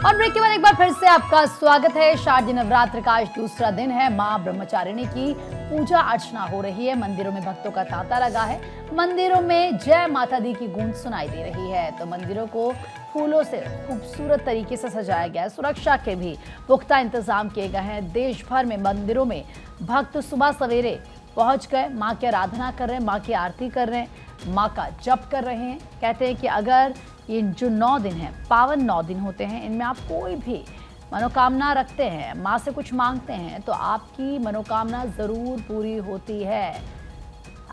और ब्रेक के बाद एक बार फिर से आपका स्वागत है। शारदीय नवरात्र का आज दूसरा दिन है। मां ब्रह्मचारिणी की पूजा अर्चना हो रही है। मंदिरों में भक्तों का तांता लगा है। मंदिरों में जय माता दी की गूंज सुनाई दे रही है। तो मंदिरों को फूलों से खूबसूरत तरीके से सजाया गया है। सुरक्षा के भी पुख्ता इंतजाम किए गए हैं। देश भर में मंदिरों में भक्त सुबह सवेरे पहुंच गए, माँ की आराधना कर रहे हैं, माँ की आरती कर रहे हैं, माँ का जप कर रहे हैं। कहते हैं कि अगर ये जो 9 दिन हैं, पावन 9 दिन होते हैं, इनमें आप कोई भी मनोकामना रखते हैं, माँ से कुछ मांगते हैं तो आपकी मनोकामना जरूर पूरी होती है।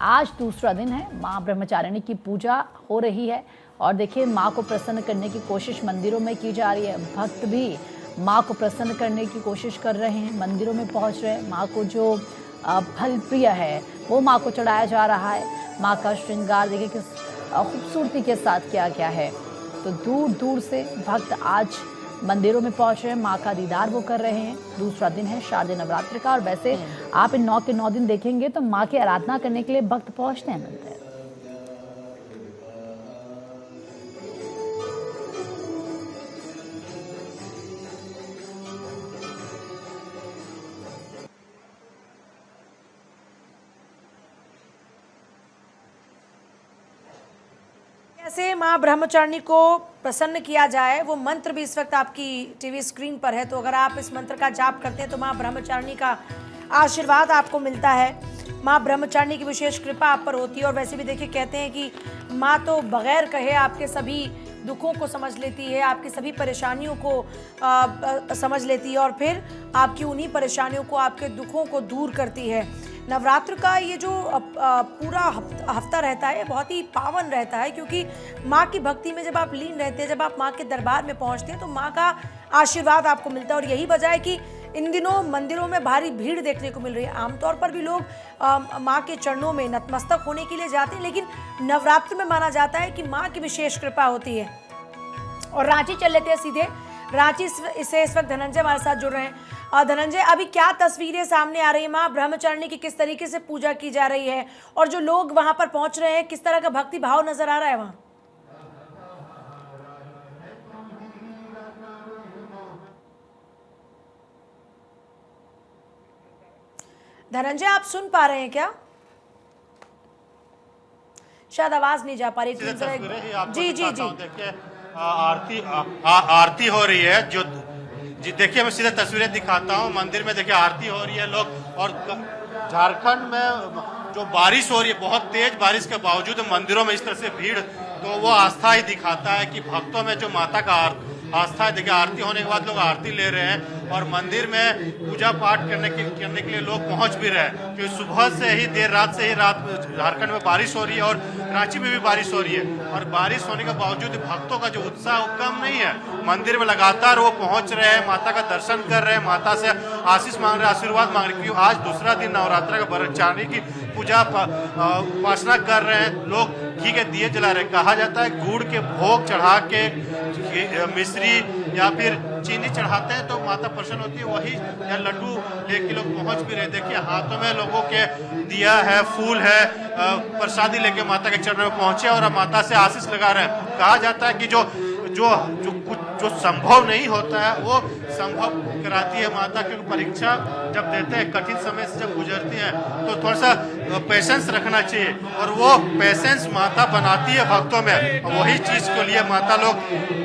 आज दूसरा दिन है, माँ ब्रह्मचारिणी की पूजा हो रही है और देखिए माँ को प्रसन्न करने की कोशिश मंदिरों में की जा रही है। भक्त भी माँ को प्रसन्न करने की कोशिश कर रहे हैं, मंदिरों में पहुँच रहे हैं। माँ को जो फल प्रिय है वो माँ को चढ़ाया जा रहा है। माँ का श्रृंगार देखिए किस खूबसूरती के साथ किया गया है। तो दूर दूर से भक्त आज मंदिरों में पहुंच रहे हैं, माँ का दीदार वो कर रहे हैं। दूसरा दिन है शारदीय नवरात्र का और वैसे आप इन 9 के 9 दिन देखेंगे तो माँ की आराधना करने के लिए भक्त पहुंचते हैं मंदिर। कैसे माँ ब्रह्मचारिणी को प्रसन्न किया जाए, वो मंत्र भी इस वक्त आपकी टीवी स्क्रीन पर है। तो अगर आप इस मंत्र का जाप करते हैं तो माँ ब्रह्मचारिणी का आशीर्वाद आपको मिलता है। माँ ब्रह्मचारिणी की विशेष कृपा आप पर होती है। और वैसे भी देखिए कहते हैं कि माँ तो बगैर कहे आपके सभी दुखों को समझ लेती है, आपकी सभी परेशानियों को समझ लेती है और फिर आपकी उन्हीं परेशानियों को, आपके दुखों को दूर करती है। नवरात्र का ये जो पूरा हफ्ता रहता है बहुत ही पावन रहता है, क्योंकि माँ की भक्ति में जब आप लीन रहते हैं, जब आप माँ के दरबार में पहुँचते हैं तो माँ का आशीर्वाद आपको मिलता है। और यही वजह है कि इन दिनों मंदिरों में भारी भीड़ देखने को मिल रही है। आमतौर पर भी लोग माँ के चरणों में नतमस्तक होने के लिए जाते हैं, लेकिन नवरात्र में माना जाता है कि माँ की विशेष कृपा होती है। और रांची चल लेते हैं सीधे। रांची से इस वक्त धनंजय हमारे साथ जुड़ रहे हैं। धनंजय, अभी क्या तस्वीरें सामने आ रही है? माँ ब्रह्मचारिणी की किस तरीके से पूजा की जा रही है और जो लोग वहां पर पहुंच रहे हैं, किस तरह का भक्ति भाव नजर आ रहा है वहां? धनंजय, आप सुन पा रहे हैं क्या? शायद आवाज नहीं जा पा रही। जी जी जी, आरती हो रही है। जो जी देखिए, मैं सीधे तस्वीरें दिखाता हूँ। मंदिर में देखिए आरती हो रही है लोग। और झारखंड में जो बारिश हो रही है, बहुत तेज बारिश के बावजूद मंदिरों में इस तरह से भीड़, तो वो आस्था ही दिखाता है कि भक्तों में जो माता का आस्था है। देखिए आरती होने के बाद लोग आरती ले रहे हैं और मंदिर में पूजा पाठ करने के लिए लोग पहुंच भी रहे हैं। क्योंकि सुबह से ही, देर रात से ही झारखंड में बारिश हो रही है और रांची में भी बारिश हो रही है। और बारिश होने के बावजूद भक्तों का जो उत्साह वो कम नहीं है। मंदिर में लगातार वो पहुंच रहे हैं, माता का दर्शन कर रहे हैं, माता से आशीष मांग रहे हैं, आशीर्वाद मांग रहे हैं। क्योंकि आज दूसरा दिन नवरात्र का ब्रह्मचारिणी की पूजा उपासना कर रहे हैं लोग। घी के दिए जला रहे हैं। कहा जाता है गुड़ के भोग चढ़ा के मिश्री या फिर चीनी चढ़ाते हैं तो माता प्रसन्न होती है। वही या लड्डू लेके लोग पहुंच भी रहे। देखिए हाथों में लोगों के दिया है, फूल है, प्रसादी लेके माता के चरणों में पहुंचे और माता से आशीष लगा रहे हैं। कहा जाता है कि जो संभव नहीं होता है वो संभव कराती है माता। क्योंकि परीक्षा जब देते हैं, कठिन समय से जब गुजरती हैं, तो थोड़ा सा पेशेंस रखना चाहिए और वो पेशेंस माता बनाती है भक्तों में। और वही चीज के लिए माता लोग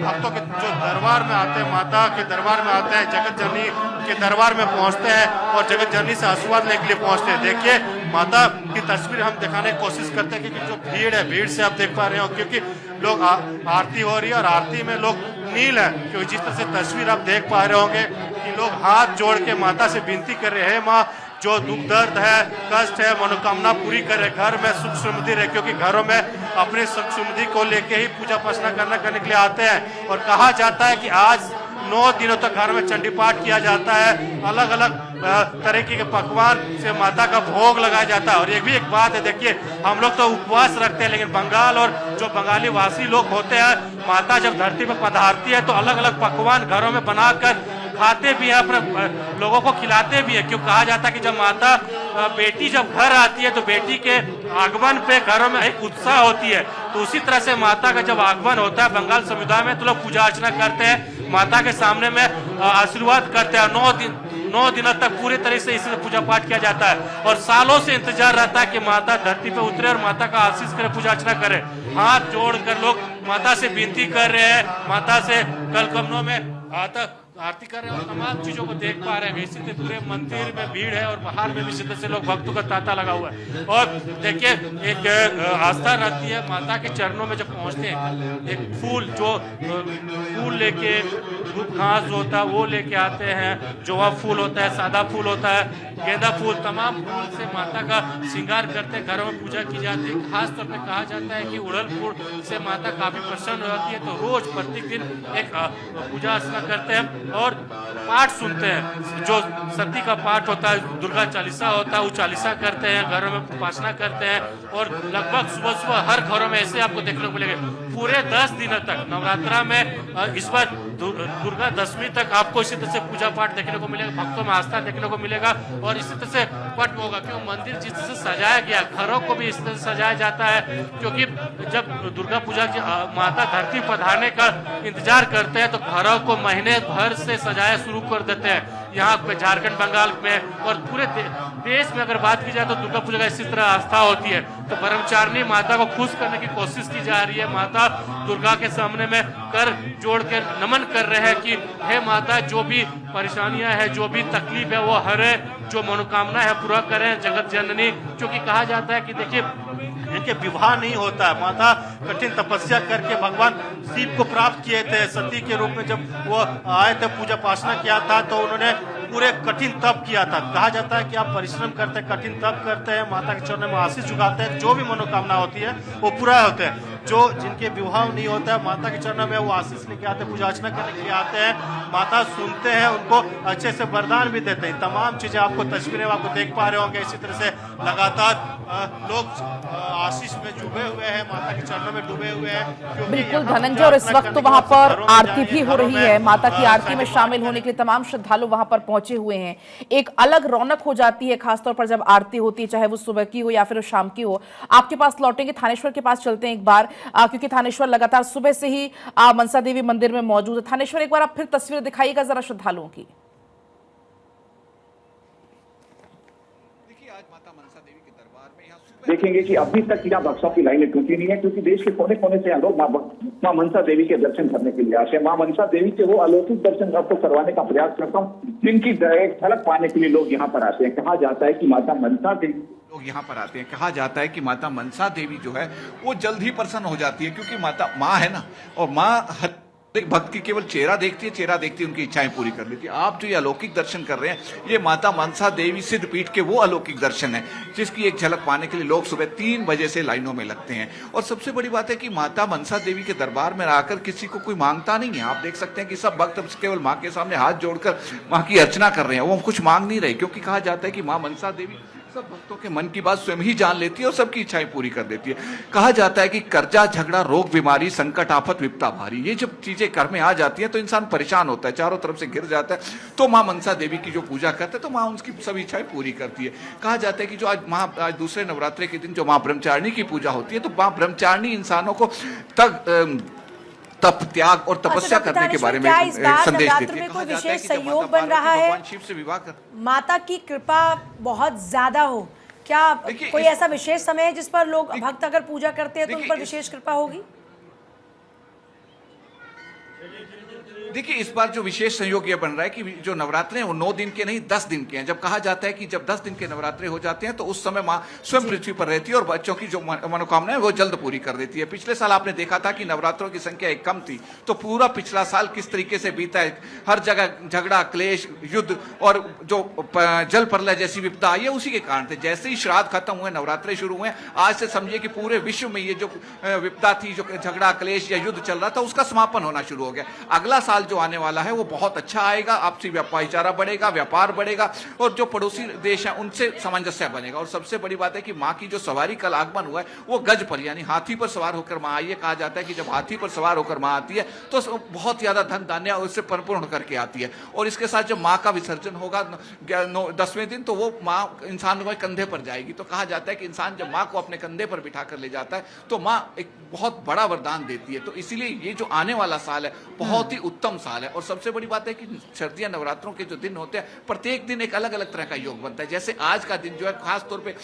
भक्तों के जो दरबार में आते हैं, माता के दरबार में आते हैं, जगत जननी के दरबार में पहुंचते हैं और जगत जननी से आशीर्वाद लेने के लिए पहुंचते हैं। देखिए माता की तस्वीर हम दिखाने की कोशिश करते हैं, क्योंकि जो भीड़ है, भीड़ से आप देख पा रहे हो, क्योंकि लोग आरती हो रही है और आरती में लोग नील है। क्योंकि जिस तरह से तस्वीर आप देख पा रहे होंगे कि लोग हाथ जोड़ के माता से विनती कर रहे हैं, माँ जो दुख दर्द है, कष्ट है, मनोकामना पूरी करे, घर में सुख समृद्धि रहे। क्योंकि घरों में अपने सुख समृद्धि को लेके ही पूजा अर्चना करने के लिए आते हैं। और कहा जाता है कि आज 9 दिनों तक घर में चंडी पाठ किया जाता है। अलग अलग तरीके के पकवान से माता का भोग लगाया जाता है। और ये भी एक बात है, देखिए हम लोग तो उपवास रखते हैं, लेकिन बंगाल और जो बंगाली वासी लोग होते हैं, माता जब धरती पर पधारती है तो अलग अलग पकवान घरों में बनाकर खाते भी है, अपने लोगों को खिलाते भी है। क्यों कहा जाता है कि जब माता बेटी जब घर आती है तो बेटी के आगमन पे घरों में एक उत्साह होती है। तो उसी तरह से माता का जब आगमन होता है बंगाल समुदाय में तो लोग पूजा अर्चना करते हैं, माता के सामने में आशीर्वाद करते हैं। 9 दिनों तक पूरी तरह से इसी पूजा पाठ किया जाता है और सालों से इंतजार रहता है कि माता धरती पे उतरे और माता का आशीष करे, पूजा अर्चना करे। हाथ जोड़कर लोग माता से विनती कर रहे हैं, माता से कल कमनों में आरती कर रहे हैं और तमाम चीजों को देख पा रहे हैं। इसी तरह पूरे मंदिर में भीड़ है और बाहर में भी इसी से लोग भक्तों का तांता लगा हुआ है। और देखिए एक आस्था रहती है माता के चरणों में जब पहुंचते हैं, एक फूल जो फूल लेके धूप घास जो होता है वो लेके आते हैं, जोआ फूल होता है, सादा फूल होता है, गेंदा फूल, तमाम फूल से माता का श्रृंगार करते हैं, घरों में पूजा की जाती है। खास तौर पर कहा जाता है कि उड़ल फूल से माता काफी प्रसन्न हो जाती है, तो रोज प्रत्येक दिन एक पूजा अर्चना करते हैं और पाठ सुनते हैं। जो सती का पाठ होता है, दुर्गा चालीसा होता है, वो चालीसा करते हैं, घरों में उपासना करते हैं और लगभग सुबह सुबह हर घरों में ऐसे आपको देखने को मिलेगा। पूरे 10 दिनों तक नवरात्रा में इस बार दुर्गा दशमी तक आपको इसी तरह से पूजा पाठ देखने को मिलेगा, भक्तों में आस्था देखने को मिलेगा और इसी तरह से पट होगा। क्यों मंदिर जिस तरह से सजाया गया, घरों को भी इस तरह से सजाया जाता है, क्योंकि जब दुर्गा पूजा की माता धरती पधारने का इंतजार करते हैं तो घरों को महीने भर से सजाया शुरू कर देते हैं। यहाँ पे झारखंड, बंगाल में और पूरे देश में अगर बात की जाए तो दुर्गा पूजा का इसी तरह आस्था होती है। तो ब्रह्मचारिणी माता को खुश करने की कोशिश की जा रही है। माता दुर्गा के सामने में कर जोड़ के नमन कर रहे हैं कि हे माता, जो भी परेशानियां है, जो भी तकलीफ है वो हरे, जो मनोकामना है पूरा करें जगत जननी। क्योंकि कहा जाता है कि देखिए इनके विवाह नहीं होता है। माता कठिन तपस्या करके भगवान शिव को प्राप्त किए थे सती के रूप में। जब वो आए थे, पूजा पासना किया था, तो उन्होंने पूरे कठिन तप किया था। कहा जाता है कि आप परिश्रम करते हैं, कठिन तप करते हैं, माता के चरणों में आशीष झुकाते हैं, जो भी मनोकामना होती है वो पूरा होते हैं। जो जिनके विवाह नहीं होता है, माता के चरणों में वो आशीष लेके आते हैं, पूजा अर्चना करने के लिए आते हैं। माता सुनते हैं, उनको अच्छे से वरदान भी देते हैं। तमाम चीजें आपको तस्वीरें आपको देख पा रहे होंगे। इसी तरह से लगातार लोग आशीष में डूबे हुए हैं, माता के चरणों में डूबे हुए हैं। बिल्कुल धनंजय, और इस वक्त तो वहां पर आरती भी हो रही है। माता की आरती में शामिल होने के लिए तमाम श्रद्धालु वहां पर पहुंचे हुए हैं। एक अलग रौनक हो जाती है खासतौर पर जब आरती होती है, चाहे वो सुबह की हो या फिर शाम की हो। आपके पास लौटेंगे, थानेश्वर के पास चलते हैं एक बार, क्योंकि थानेश्वर लगातार सुबह से ही मनसा देवी मंदिर में मौजूद है। थानेश्वर, एक बार आप फिर तस्वीर दिखाइएगा जरा श्रद्धालुओं की। देखेंगे कि अभी तक यहाँ भक्तों की लाइनें टूटी नहीं है, क्योंकि देश के कोने कोने से लोग माँ मनसा देवी के दर्शन करने के लिए आते हैं। माँ मनसा देवी के वो अलौकिक दर्शन आपको करवाने का प्रयास करता हूँ, जिनकी एक झलक पाने के लिए लोग यहाँ पर आते हैं। कहा जाता है कि माता मनसा देवी लोग यहाँ पर आते हैं। कहा जाता है कि माता मनसा देवी जो है वो जल्द ही प्रसन्न हो जाती है, क्योंकि माता माँ है ना, और माँ एक भक्त की केवल चेहरा देखती है, उनकी इच्छाएं पूरी कर लेती है। आप जो ये अलौकिक दर्शन कर रहे हैं, ये माता मनसा देवी सिद्ध पीठ के वो अलौकिक दर्शन है जिसकी एक झलक पाने के लिए लोग सुबह 3 बजे से लाइनों में लगते हैं। और सबसे बड़ी बात है कि माता मनसा देवी के दरबार में आकर किसी को कोई मांगता नहीं है। आप देख सकते हैं कि सब भक्त केवल माँ के सामने हाथ जोड़कर माँ की अर्चना कर रहे हैं, वो कुछ मांग नहीं रहे, क्योंकि कहा जाता है कि माँ मनसा देवी सब भक्तों के मन की बात स्वयं ही जान लेती है और सबकी इच्छाएं पूरी कर देती है। कहा जाता है कि कर्जा, झगड़ा, रोग, बीमारी, संकट, आफत, विपदा, भारी, ये जब चीजें घर में आ जाती है तो इंसान परेशान होता है, चारों तरफ से घिर जाता है। तो माँ मनसा देवी की जो पूजा करते हैं तो माँ उनकी सभी इच्छाएं पूरी करती है। कहा जाता है कि जो आज दूसरे नवरात्रे के दिन जो माँ ब्रह्मचारिणी की पूजा होती है, तो माँ ब्रह्मचारिणी इंसानों को तप, त्याग और तपस्या करने के बारे में संदेश देती है। कोई विशेष सहयोग बन रहा है, शिव से विवाह कर माता की कृपा बहुत ज्यादा हो, क्या कोई ऐसा विशेष समय है जिस पर लोग भक्त अगर पूजा करते हैं तो उन पर विशेष कृपा होगी? देखिए, इस बार जो विशेष संयोग ये बन रहा है कि जो नवरात्रे हैं वो 9 दिन के नहीं 10 दिन के हैं। जब कहा जाता है कि जब 10 दिन के नवरात्रे हो जाते हैं तो उस समय माँ स्वयं पृथ्वी पर रहती है और बच्चों की जो मनोकामना है वो जल्द पूरी कर देती है। पिछले साल आपने देखा था कि नवरात्रों की संख्या एक कम थी, तो पूरा पिछला साल किस तरीके से बीता है। हर जगह झगड़ा, क्लेश, युद्ध और जो जल प्रलय जैसी विपदा आई है उसी के कारण थे। जैसे ही श्राद्ध खत्म हुए, नवरात्रे शुरू हुए, आज से समझिए कि पूरे विश्व में ये जो विपदा थी, जो झगड़ा, क्लेश या युद्ध चल रहा था, उसका समापन होना शुरू हो गया। अगला साल जो आने वाला है वो बहुत अच्छा आएगा, आपसी भाईचारा बढ़ेगा, व्यापार बढ़ेगा और जो पड़ोसी देश हैं उनसे सामंजस्य बनेगा। और सबसे बड़ी बात है कि माँ की जो सवारी कल आगमन हुआ है वो गज पर यानी हाथी पर सवार होकर माँ आई है। कहा जाता है कि जब हाथी पर सवार होकर माँ आती है तो बहुत ज्यादा धन धान्य उससे परिपूर्ण होकर के आती है। और इसके साथ जब माँ का विसर्जन होगा 10वें दिन, तो वो माँ इंसान के कंधे पर जाएगी। तो कहा जाता है कि इंसान जब माँ को अपने कंधे पर बिठा कर ले जाता है तो माँ एक बहुत बड़ा वरदान देती है। तो इसीलिए ये जो आने वाला साल है बहुत ही उत्तम उत्तम साल है। और सबसे बड़ी बात है कि सर्दियां नवरात्रों के जो दिन होते हैं, प्रत्येक दिन एक अलग अलग तरह का योग बनता है। जैसे आज का दिन जो है खास तौर पे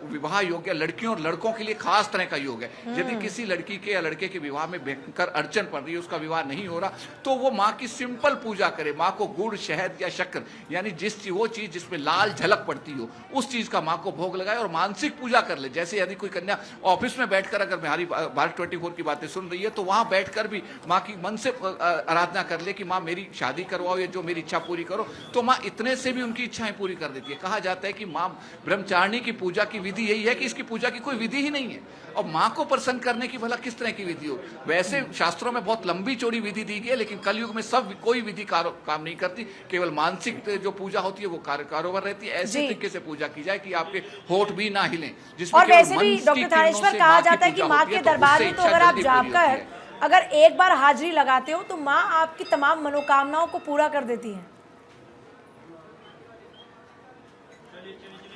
विवाह योग है, लड़कियों और लड़कों के लिए खास तरह का योग है। यदि किसी लड़की के या लड़के के विवाह में भयंकर अड़चन पड़ रही है, उसका विवाह नहीं हो रहा, तो वो माँ की सिंपल पूजा करे। माँ को गुड़, शहद या शक्कर, यानी वो चीज जिसमें लाल झलक पड़ती हो, उस चीज का माँ को भोग लगाए और मानसिक पूजा कर ले। जैसे यदि कोई कन्या ऑफिस में बैठकर अगर हमारी भारत 24 की बातें सुन रही है, तो वहां बैठकर भी माँ की मन से आराधना कर ले कि माँ मेरी शादी करवाओ या जो मेरी इच्छा पूरी करो, तो माँ इतने से भी उनकी इच्छाएं पूरी कर देती है। कहा जाता है कि माँ ब्रह्मचारिणी की पूजा की विधि यही है कि इसकी पूजा की कोई विधि ही नहीं है। और माँ को प्रसन्न करने की भला किस तरह की विधि हो? वैसे शास्त्रों में बहुत लंबी चौड़ी विधि दी गई है, लेकिन कलयुग में सब कोई विधि काम नहीं करती। केवल मानसिक जो पूजा होती है वो कारोबार रहती है। ऐसे तरीके से पूजा की जाए कि आपके होठ भी ना हिलें, जिसमें और वैसे भी डॉक्टर थानेश्वर कहा जाता है कि माँ के दरबार में तो अगर आप जाप कर अगर एक बार हाजिरी लगाते हो तो माँ आपकी तमाम मनोकामनाओं को पूरा कर देती है।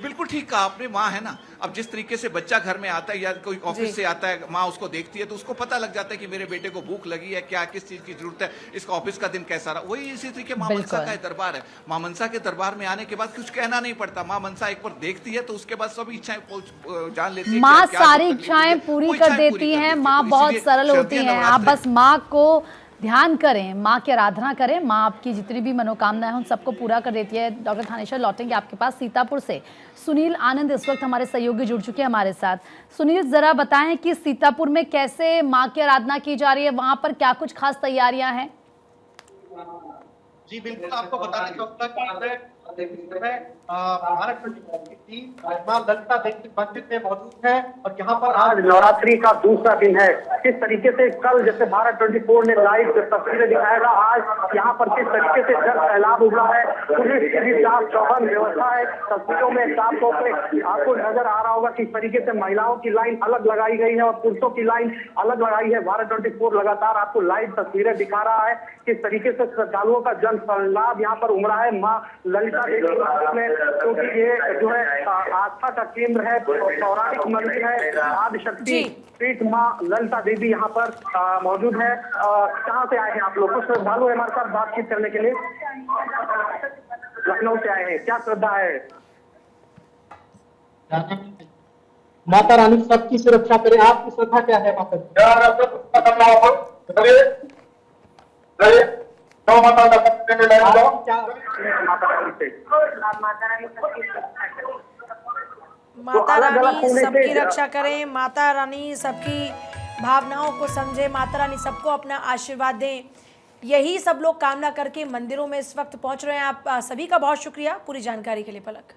बिल्कुल ठीक कहा आपने, माँ है ना। अब जिस तरीके से बच्चा घर में आता है या कोई ऑफिस से आता है, माँ उसको देखती है तो उसको पता लग जाता है कि मेरे बेटे को भूख लगी है, क्या किस चीज की जरूरत है, इसका ऑफिस का दिन कैसा रहा। वही इसी तरीके माँ मनसा का दरबार है। माँ मनसा के दरबार में आने के बाद कुछ कहना नहीं पड़ता। माँ मनसा एक बार देखती है तो उसके बाद सभी इच्छाएं जान लेती है। माँ सारी इच्छाएं पूरी कर देती है। माँ बहुत सरल होती है। आप बस माँ को ध्यान करें, माँ की आराधना करें, माँ आपकी जितनी भी मनोकामनाएं हैं उन सबको पूरा कर देती है। डॉक्टर थानेश्वर लौटेंगे आपके पास। सीतापुर से सुनील आनंद इस वक्त हमारे सहयोगी जुड़ चुके हैं हमारे साथ। सुनील, जरा बताएं कि सीतापुर में कैसे माँ की आराधना की जा रही है, वहां पर क्या कुछ खास तैयारियां हैं? जी बिल्कुल, आपको बताना चाहूंगा कि भारत की मां ललिता देवी मंदिर में मौजूद है और यहाँ पर आज नवरात्रि का दूसरा दिन है। किस तरीके से कल जैसे भारत 24 ने लाइव तस्वीरें दिखाएगा, आज यहाँ पर किस तरीके से जन सैलाब उभरा है, पुलिस की साफ चौबंद व्यवस्था है। तस्वीरों में साफ तौर पे आपको नजर आ रहा होगा किस तरीके से महिलाओं की लाइन अलग लगाई गई है और पुरुषों की लाइन अलग लगाई है। भारत 24 लगातार आपको लाइव तस्वीरें दिखा रहा है किस तरीके से श्रद्धालुओं का जन सैलाब यहाँ पर उमड़ा है माँ ललिता देवी में, क्योंकि ये जो है आस्था का केंद्र है, पौराणिक मंदिर है। आदि शक्ति पीठ माँ ललिता देवी यहाँ पर मौजूद है। कहाँ से आए हैं आप लोग? कुछ श्रद्धालु है हमारे साथ बातचीत करने के लिए। लखनऊ से आए हैं, क्या श्रद्धा है? माता रानी सबकी सुरक्षा करे। आपकी श्रद्धा क्या है माता? माता रानी सबकी रक्षा करें, माता रानी सबकी भावनाओं को समझे, माता रानी सबको अपना आशीर्वाद दें, यही सब लोग कामना करके मंदिरों में इस वक्त पहुंच रहे हैं। आप सभी का बहुत शुक्रिया पूरी जानकारी के लिए। पलक।